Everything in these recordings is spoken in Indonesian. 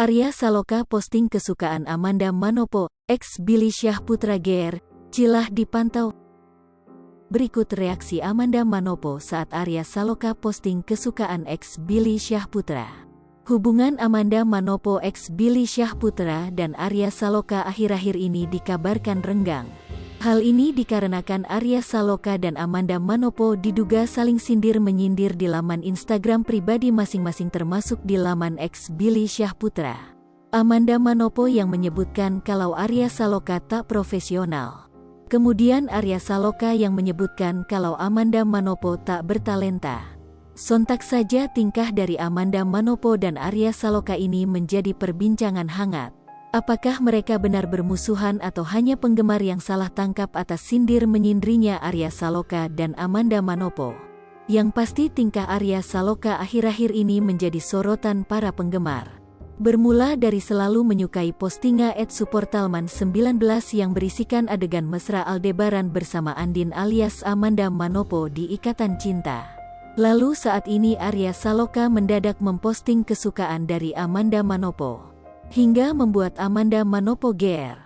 Arya Saloka posting kesukaan Amanda Manopo, ex Billy Syahputra GR, Cilah dipantau. Berikut reaksi Amanda Manopo saat Arya Saloka posting kesukaan ex Billy Syahputra. Hubungan Amanda Manopo ex Billy Syahputra dan Arya Saloka akhir-akhir ini dikabarkan renggang. Hal ini dikarenakan Arya Saloka dan Amanda Manopo diduga saling sindir-menyindir di laman Instagram pribadi masing-masing termasuk di laman ex Billy Syahputra. Amanda Manopo yang menyebutkan kalau Arya Saloka tak profesional. Kemudian Arya Saloka yang menyebutkan kalau Amanda Manopo tak bertalenta. Sontak saja tingkah dari Amanda Manopo dan Arya Saloka ini menjadi perbincangan hangat. Apakah mereka benar bermusuhan atau hanya penggemar yang salah tangkap atas sindir-menyindrinya Arya Saloka dan Amanda Manopo? Yang pasti tingkah Arya Saloka akhir-akhir ini menjadi sorotan para penggemar. Bermula dari selalu menyukai postingan @supportalman19 yang berisikan adegan mesra Aldebaran bersama Andin alias Amanda Manopo di Ikatan Cinta. Lalu saat ini Arya Saloka mendadak memposting kesukaan dari Amanda Manopo. Hingga membuat Amanda Manopo GR.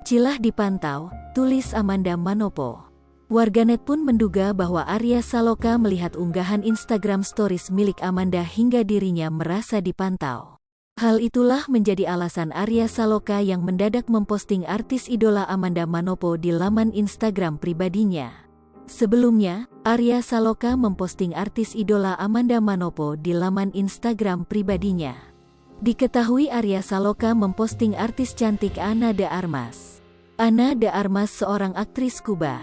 Cilah dipantau, tulis Amanda Manopo. Warganet pun menduga bahwa Arya Saloka melihat unggahan Instagram Stories milik Amanda hingga dirinya merasa dipantau. Hal itulah menjadi alasan Arya Saloka yang mendadak memposting artis idola Amanda Manopo di laman Instagram pribadinya. Sebelumnya, Arya Saloka memposting artis idola Amanda Manopo di laman Instagram pribadinya. Diketahui Arya Saloka memposting artis cantik Ana de Armas. Ana de Armas seorang aktris Kuba.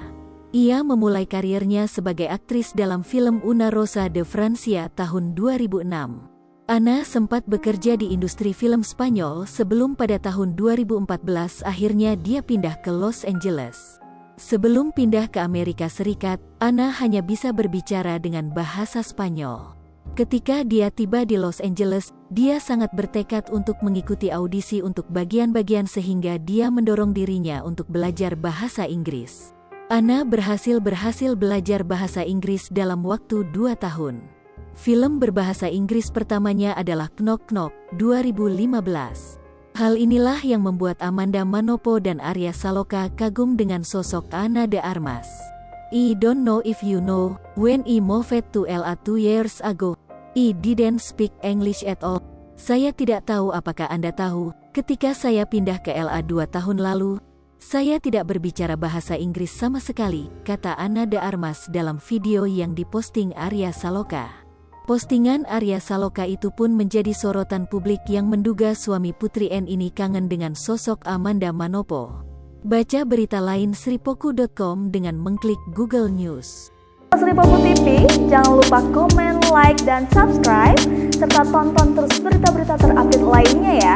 Ia memulai karirnya sebagai aktris dalam film Una Rosa de Francia tahun 2006. Ana sempat bekerja di industri film Spanyol sebelum pada tahun 2014 akhirnya dia pindah ke Los Angeles. Sebelum pindah ke Amerika Serikat, Ana hanya bisa berbicara dengan bahasa Spanyol. Ketika dia tiba di Los Angeles, dia sangat bertekad untuk mengikuti audisi untuk bagian-bagian sehingga dia mendorong dirinya untuk belajar bahasa Inggris. Ana berhasil belajar bahasa Inggris dalam waktu 2 tahun. Film berbahasa Inggris pertamanya adalah Knock Knock, 2015. Hal inilah yang membuat Amanda Manopo dan Arya Saloka kagum dengan sosok Ana de Armas. I don't know if you know, when I moved to LA 2 years ago, I didn't speak English at all. Saya tidak tahu apakah Anda tahu, ketika saya pindah ke LA 2 tahun lalu, saya tidak berbicara bahasa Inggris sama sekali, kata Ana de Armas dalam video yang diposting Arya Saloka. Postingan Arya Saloka itu pun menjadi sorotan publik yang menduga suami Putri N ini kangen dengan sosok Amanda Manopo. Baca berita lain sripoku.com dengan mengklik Google News. Sripoku TV, jangan lupa komen, like, dan subscribe, serta tonton terus berita-berita terupdate lainnya ya.